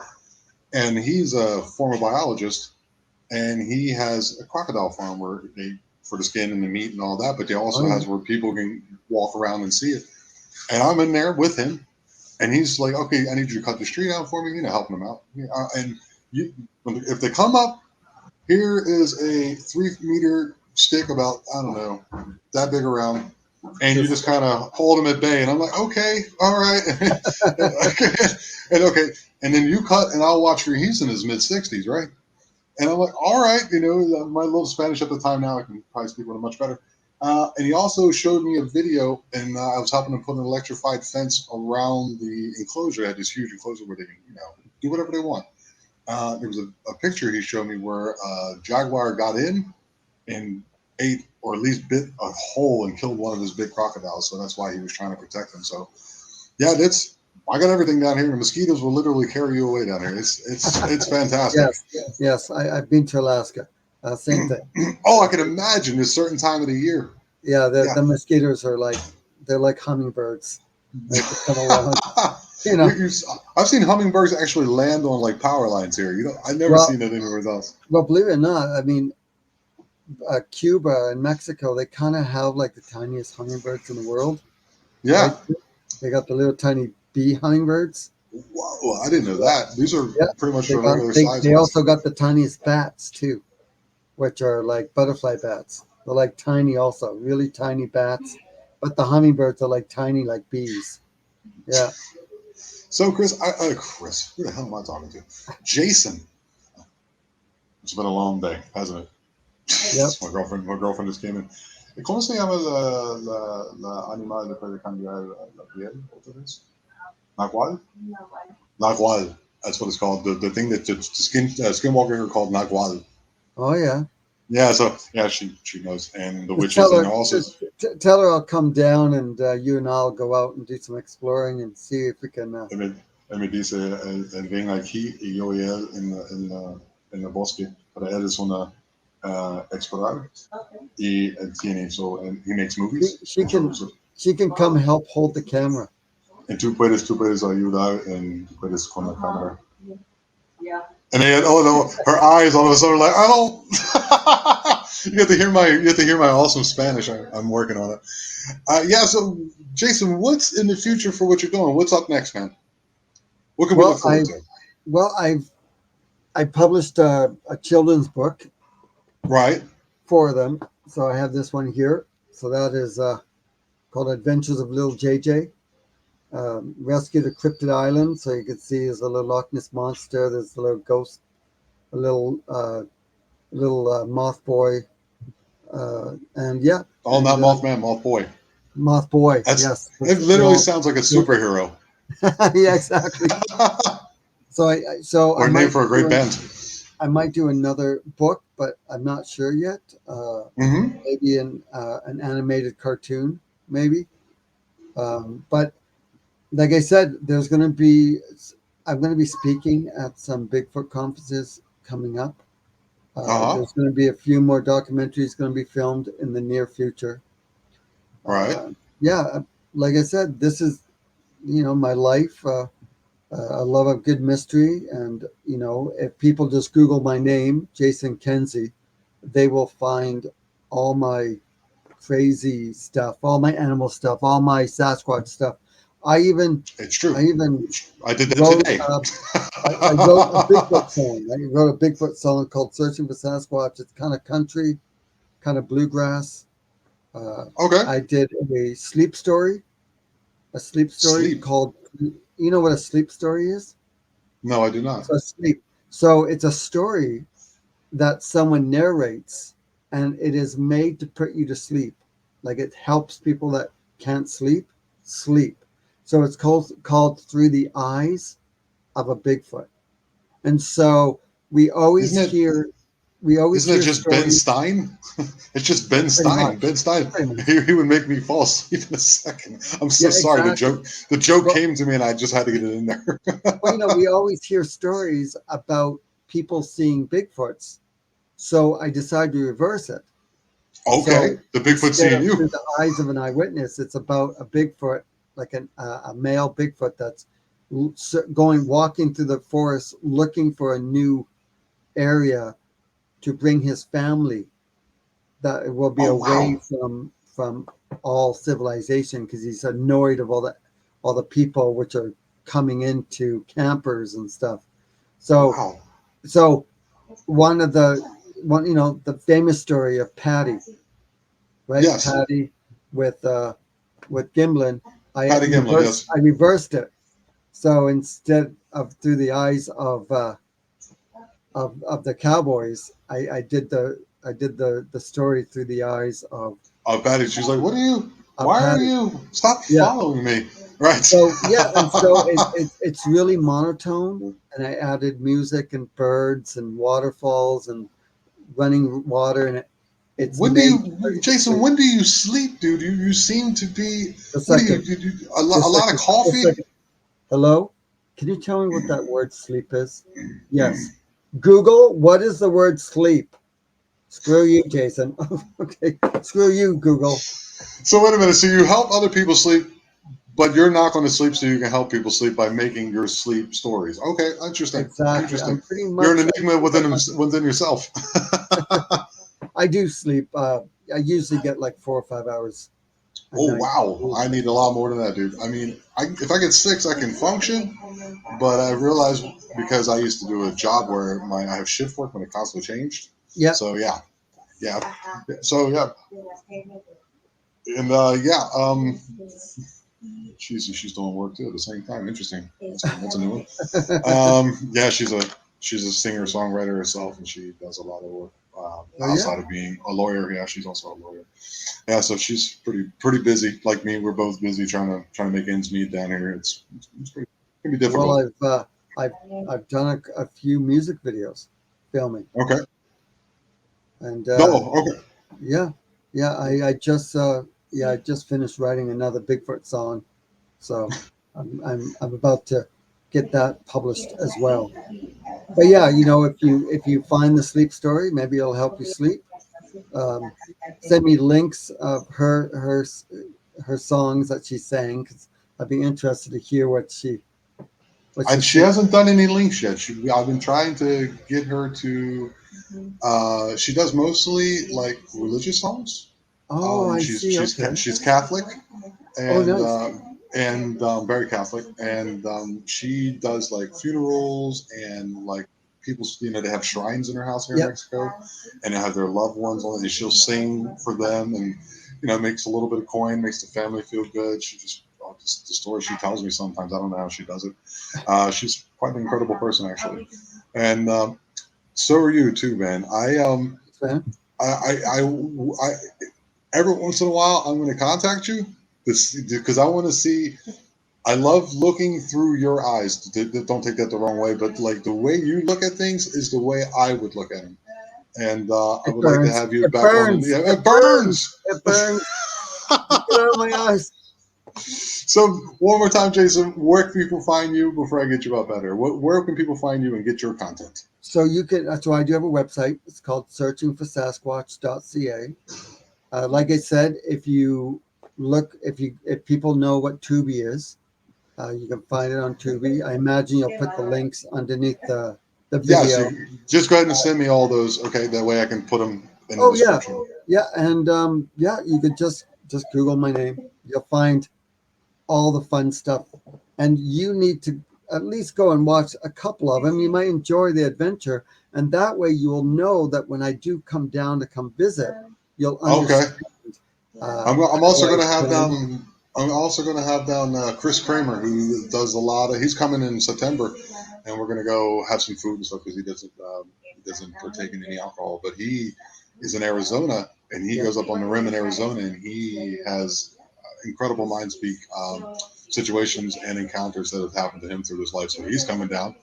And he's a former biologist, and he has a crocodile farm where they for the skin and the meat and all that, but they Oh also yeah. has where people can walk around and see it. And I'm in there with him, and he's like, "Okay, I need you to cut the tree down for me," helping him out. And you, if they come up, here is a 3 meter stick about, I don't know, that big around. And you Just just kind of hold them at bay. And I'm like, okay, all right. And okay. And then you cut, and I'll watch for he's in his mid 60s, right? And I'm like, all right, my little Spanish at the time now, I can probably speak with him much better. And he also showed me a video, and I was helping him put an electrified fence around the enclosure. They had this huge enclosure where they can, do whatever they want. There was a picture he showed me where a jaguar got in and ate or at least bit a hole and killed one of his big crocodiles. So that's why he was trying to protect them. So yeah, that's I got everything down here. The mosquitoes will literally carry you away down here. It's fantastic. yes, yes. I've been to Alaska. Same thing. Oh, I can imagine a certain time of the year. Yeah, Yeah. the mosquitoes are like they're like hummingbirds. They come along. You you, know. you, I've seen hummingbirds actually land on like power lines here. I've never Well, seen it anywhere else. well, believe it or not, I mean, Cuba and Mexico, they kind of have like the tiniest hummingbirds in the world, right? Yeah. They got the little tiny bee hummingbirds. Whoa, I didn't know Yeah, that. These are yeah. pretty much They the got regular size they ones. also got the tiniest bats too, which are like butterfly bats. They're like tiny, also really tiny bats, but the hummingbirds are like tiny, like bees. Yeah. So, Chris, who the hell am I talking to? Jason. It's been a long day, hasn't it? Yep. My girlfriend just came in. ¿Cómo se llama la animal que puede cambiar la piel otra vez? Nagual? Nagual. That's what it's called. The thing that the skinwalkers are called Nagual. Oh yeah. Yeah, so yeah, she knows, and the Just witches, and also tell her I'll come down and you and I'll go out and do some exploring and see if we can. me dice él ven aquí y yo y él en el bosque para él es una explorar y él tiene so and he makes movies She and can she can come help hold the camera. and tú puedes ayudar and tú puedes con la cámara. And then, oh no, her eyes all of a sudden are like, I don't. You have to hear my awesome Spanish. I'm working on it. Yeah. So, Jason, what's in the future for what you're doing? What's up next, man? What can we Well, look forward to? I published a children's book Right. for them. So I have this one here. So that is called Adventures of Little JJ. Rescued a cryptid island. So you can see there's a little Loch Ness monster. There's a little ghost, a little moth boy, and yeah, Oh, and not Mothman, Moth Boy. moth boy. That's Yes, it. Literally sounds like a superhero yeah, exactly. So I or a name might for a great band. I might do another book, but I'm not sure yet. Mm-hmm. Maybe an animated cartoon, maybe. But like I said, I'm going to be speaking at some Bigfoot conferences coming up. Uh huh. There's going to be a few more documentaries going to be filmed in the near future. Right. Yeah, like I said, this is my life. I love a good mystery, and if people just Google my name, Jason Kenzie, they will find all my crazy stuff, all my animal stuff, all my Sasquatch stuff. I even It's true. I even I did that wrote today. I wrote a Bigfoot song. I wrote a Bigfoot song called "Searching for Sasquatch." It's kind of country, kind of bluegrass. Uh, Okay. I did a sleep story Sleep. called. You know what a sleep story is? No, I do not. So sleep. So it's a story that someone narrates, and it is made to put you to sleep. Like it helps people that can't sleep. So it's called Through the Eyes of a Bigfoot. And so we always Isn't it? hear we always Isn't it hear just Ben stories Stein? It's just Ben pretty Stein. much. Ben Stein. Pretty much. He would make me fall asleep in a second. I'm so Yeah, sorry. The exactly. joke. The joke Well, came to me, and I just had to get it in there. we always hear stories about people seeing Bigfoots. So I decided to reverse it. Okay. So The Bigfoot instead seeing of you. through the eyes of an eyewitness, it's about a Bigfoot, like a male Bigfoot that's walking through the forest looking for a new area to bring his family that will be Oh away wow. from all civilization because he's annoyed of all the people which are coming into campers and stuff. So Wow. so one of the one the famous story of Patty, right? Yes. Patty with Gimlin, Patty Gimlin. Yes. I reversed it. So instead of through the eyes of the cowboys, I did the story through the eyes Oh, Patty. She's like, "What are you? of Why are Patty. you? Stop Yeah. following me!" Right. So yeah, and so it's really monotone, and I added music and birds and waterfalls and running water, and it's When do made you, for you to Jason? sleep. When do you sleep, dude? You seem to be. A What do you? second, A just a lot of second, just a coffee? second. Hello, can you tell me what that word sleep is? Yes. Google, what is the word sleep? Screw you, Jason. Okay, screw you, Google. So wait a minute. So you help other people sleep, but you're not going to sleep, so you can help people sleep by making your sleep stories. Okay, interesting. Exactly. Interesting. I'm pretty You're much. an enigma within yourself. I do sleep. I usually get like 4 or 5 hours a Oh night. wow, I need a lot more than that, dude. I mean, if I get 6, I can function, but I realized because I used to do a job where I have shift work when it constantly changed. Yeah. So yeah, yeah. So yeah, and yeah. she's doing work too at the same time. Interesting. That's a new one. Yeah, she's a singer songwriter herself, and she does a lot of work outside of being a lawyer. Yeah, she's also a lawyer. Yeah, so she's pretty busy. Like me, we're both busy trying to make ends meet down here. It's pretty, it can be difficult. Well, I've done a few music videos, filming, Okay. and No. Okay. yeah, yeah. I just finished writing another Bigfoot song, so I'm about to get that published as well. But yeah, if you find the sleep story, maybe it'll help you sleep. Um, Send me links of her songs that she sang, because I'd be interested to hear what she And she said. hasn't done any links yet. I've been trying to get her to. She does mostly like religious songs. Oh, I She's see. Okay. she's Catholic, Oh, and nice. very Catholic, and she does like funerals and like people. They have shrines in her house here in Yep. Mexico, and they have their loved ones on it. She'll sing for them, and makes a little bit of coin, makes the family feel good. She just the story she tells me sometimes. I don't know how she does it. She's quite an incredible person actually, and so are you too, man. Fan. I every once in a while I'm going to contact you because I want to see. I love looking through your eyes. Don't take that the wrong way, but like the way you look at things is the way I would look at them. And I It would like to burns. have you It back on. burns. Yeah, It it burns. burns. It burns. Get out of my eyes. So one more time, Jason, where can people find you before I get you up out here? Where can people find you and get your content? So you can. So I do have a website. It's called searchingforsasquatch.ca. Like I said, if you look, if people know what Tubi is, you can find it on Tubi. I imagine you'll put the links underneath the Yes, video. you just go ahead and send me all those. Okay, that way I can put them in the Oh yeah, description. yeah, and yeah, you could just Google my name. You'll find all the fun stuff, and you need to at least go and watch a couple of them. You might enjoy the adventure, and that way you will know that when I do come down to come visit, you'll Okay. understand. I'm How also I going to have came. down. I'm also going to have down Chris Kramer, who does a lot of. He's coming in September, and we're going to go have some food and stuff because he doesn't partake in any alcohol. But he is in Arizona, and he Yeah. goes up on the rim in Arizona, and he has incredible mind speak situations and encounters that have happened to him through his life. So he's coming down.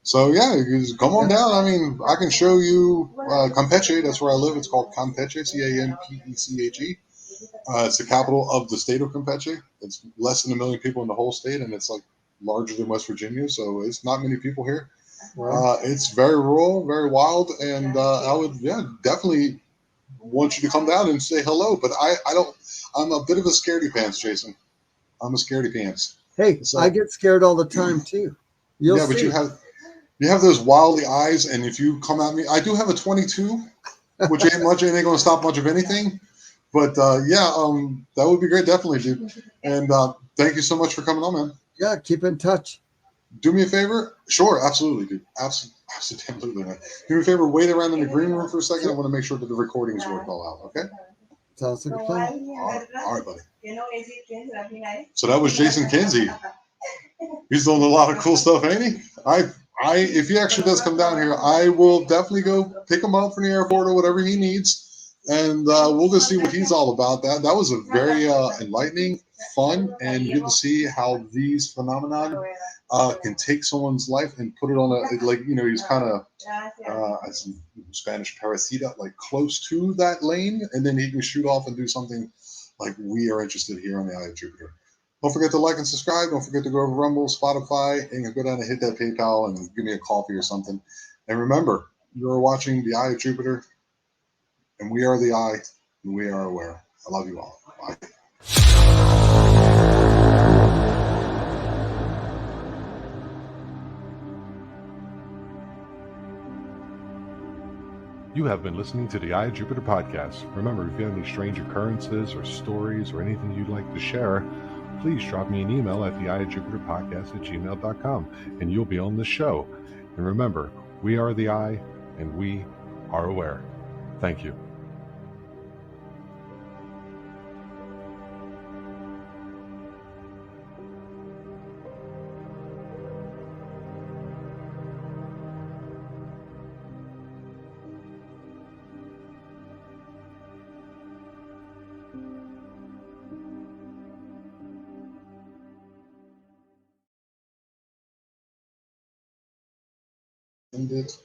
So yeah, you just come on Yeah. down. I mean, I can show you Campeche. That's where I live. It's called Campeche, Campeche. It's the capital of the state of Campeche. It's less than 1 million people in the whole state, and it's like larger than West Virginia, so it's not many people here. Well, It's very rural, very wild, and I would, yeah, definitely want you to come down and say hello. But I don't. I'm a bit of a scaredy pants, Jason. I'm a scaredy pants. hey, I So get scared all the time too. You'll yeah, but see. you have those wildly eyes, and if you come at me, I do have a 22, which ain't much, ain't going to stop much of anything. But yeah, that would be great, definitely, dude. And thank you so much for coming on, man. Yeah, keep in touch. Do me a favor. Sure, absolutely, dude. Absolutely, man. Do me a favor. Wait around in the green room for a second. I Sure. want to make sure that the recordings work all out. Okay. Sounds like a plan. All right, buddy. So that was Jason Kinsey. He's doing a lot of cool stuff, ain't he? If he actually does come down here, I will definitely go pick him up from the airport or whatever he needs, and we'll just see what he's all about. That was a very enlightening, fun, and good to see how these phenomenon can take someone's life and put it on a he's kind of as in Spanish parasita, like close to that lane, and then he can shoot off and do something like we are interested here on the Eye of Jupiter. Don't forget to like and subscribe. Don't forget to go over Rumble, Spotify, and go down and hit that PayPal and give me a coffee or something. And remember, you're watching The Eye of Jupiter, and we are the eye, and we are aware. I love you all. Bye. You have been listening to the Eye of Jupiter podcast. Remember, if you have any strange occurrences or stories or anything you'd like to share, please drop me an email at theeyeofjupiterpodcast@gmail.com and you'll be on the show. And remember, we are the eye and we are aware. Thank you. End it.